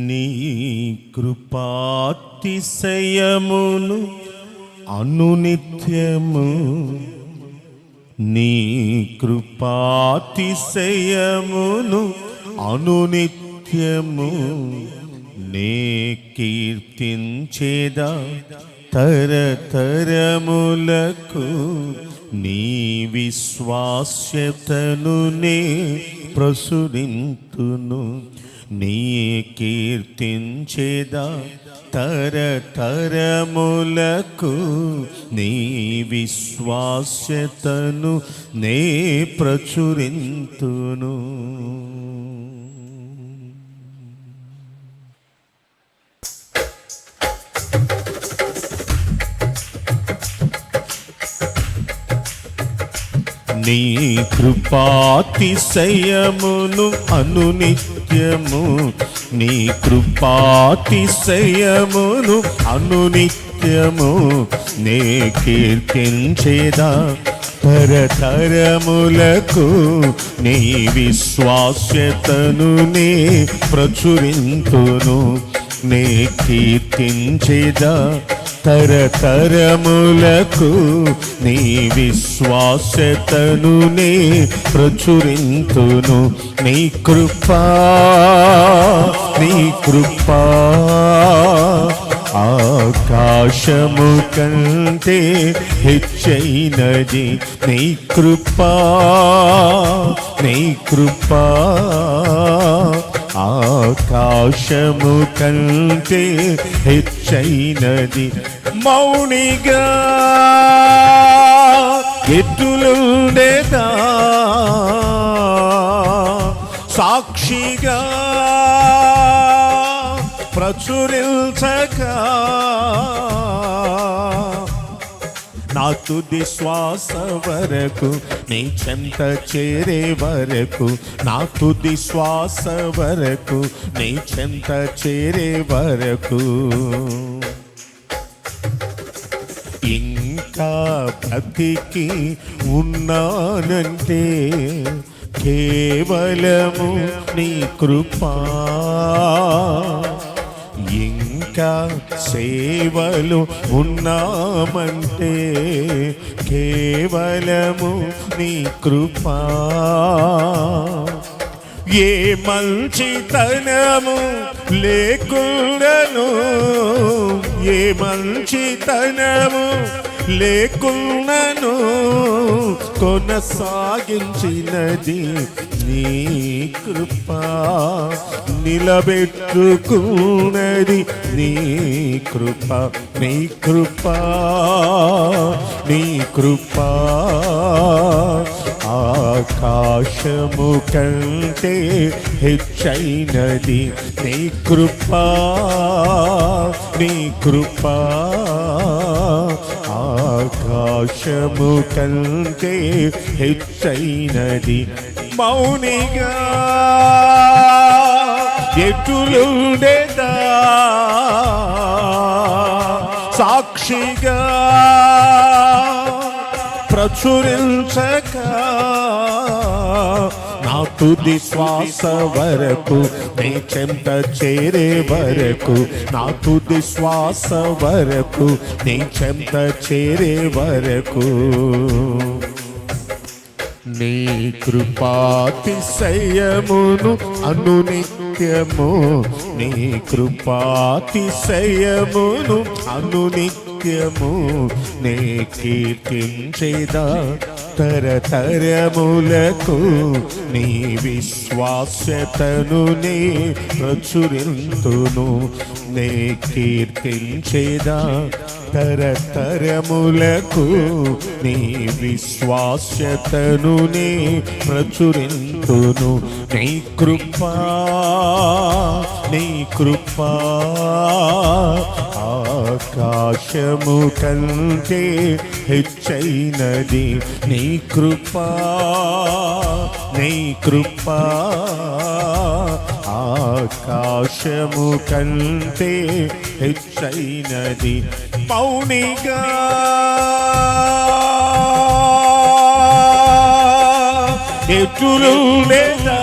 నీ కృపాతిశయమును అనునిత్యము, నీ కృపాతిశయమును అనునిత్యము నే కీర్తించేదా తరతరములకు. నీ విశ్వాస్యతను నే ప్రసురింతును, నీ కీర్తించేదా తరతరములకు. నీ విశ్వాస్యతను నే ప్రచురింతును. నీ కృపాతిశయమును అనునిత్యము, నీ కృపాతిశయమును అనునిత్యము నే కీర్తించేదా తరతరములకు. నీ విశ్వాస్యతను నే ప్రచురింతును, నే కీర్తించేదా తరతరములకు. నీ విశ్వాస్యతను నే ప్రచురింతును. నీ కృపా, నీ కృపా ఆకాశము కంటే హెచ్చైనది. నీ కృపా, నీ కృపా ఆకాశము కంటే హెచ్చైనది. మౌనిగా ఎట్టులుండేదా, సాక్షిగా ప్రచురించగా. నా తుది శ్వాస వరకు నీ చెంత చేరే వరకు, నా తుది శ్వాస వరకు నీ చెంత చేరే వరకు ఇంకా బ్రతికి ఉన్నానంటే కేవలము నీ కృపా. ఇంకా సేవలు ఉన్నామంటే కేవలము నీ కృపా. ఏ మంచితనము లేకుండాను, ఏ మంచితనము లేకున్నను కొనసాగించినది నీ కృపా. నిలబెట్టుకున్నది నీ కృపా, నీ కృపా, నీ కృపా ఆకాశము కంటే హెచ్చైనది. నీ కృపా, నీ కృపా ఆకాశము కంటే హెచ్చైనది. మౌనిగా ఎటులుండేదా, సాక్షిగా ప్రచురించగా. నా తుది శ్వాస వరకు నీ చెంత చేరే వరకు, నా తుది శ్వాస వరకు నీ చెంత చేరే వరకు నీ కృపాతిశయమును అనునిత్యము, నీ కృపాతిశయమును అనునిత్యము నే కీర్తించేదా తరతరములకు. నీ విశ్వాస్యతను నే ప్రచురింతును, నే కీర్తించేదా తరతరములకు. నీ విశ్వాస్యతను నే ప్రచురింతును. నీ కృపా, నీ కృపా ఆకాశము కంటే హెచ్చైనది. నీ కృపా, నీ కృపా ఆకాశము కంటే హెచ్చైనది. మౌనిగా ఎటులుండేదా,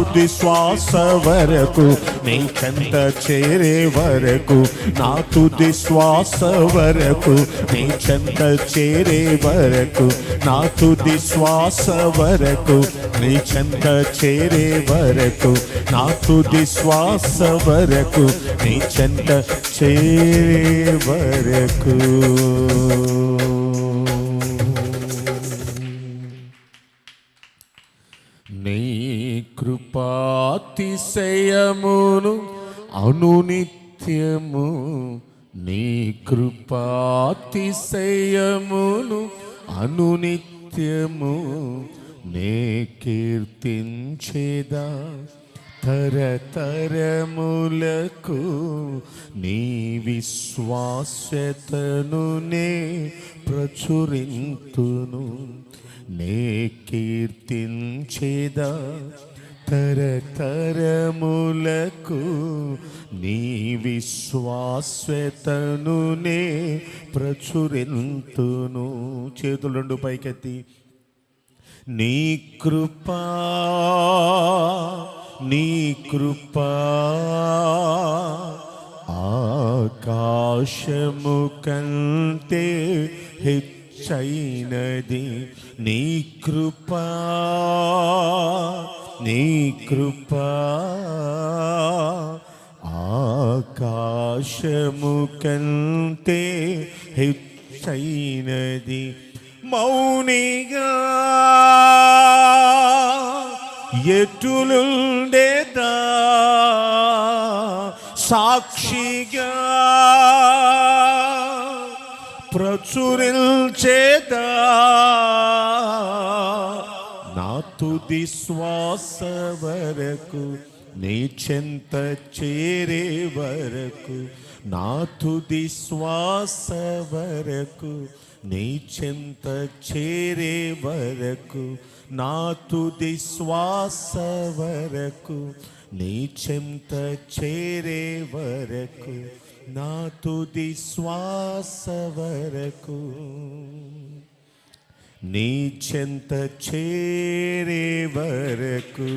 తుది శ్వాస వరకు నీ చెంత చేరే వరకు, నా తుది శ్వాస వరకు నీ చెంత చేరే వరకు, నా తుది శ్వాస వరకు నీ చెంత చేరే వరకు, నా తుది శ్వాస వరకు నీ చెంత చేరే వరకు. నీ కృపాతిశయమును అనునిత్యము, నీ కృపాతిశయమును అనునిత్యము నే కీర్తించేదా తరతరములకు, నీ విశ్వాస్యతను నే ప్రచురింతును, నే కీర్తించేదా తరతరములకు, నీ విశ్వాస్యతను నే ప్రచురింతును. చేతులు రెండు పైకెత్తి, నీ కృపా నీ కృపా ఆకాశము కంటే హెచ్చైనది, నీ కృపా నీ కృపా ఆకాశము కంటే హెచ్చైనది. మౌనిగా ఎటులుండేదా సాక్షిగా ప్రచురించేదా, నా తుది శ్వాస వరకు నీ చెంత చేరే వరకు, నా తుది శ్వాస వరకు నీ చెంత చేరే వరకు, నా తుది శ్వాస వరకు నీ చెంత చేరే వరకు, నా తుది శ్వాస వరకు నీ చెంత చేరే వరకు.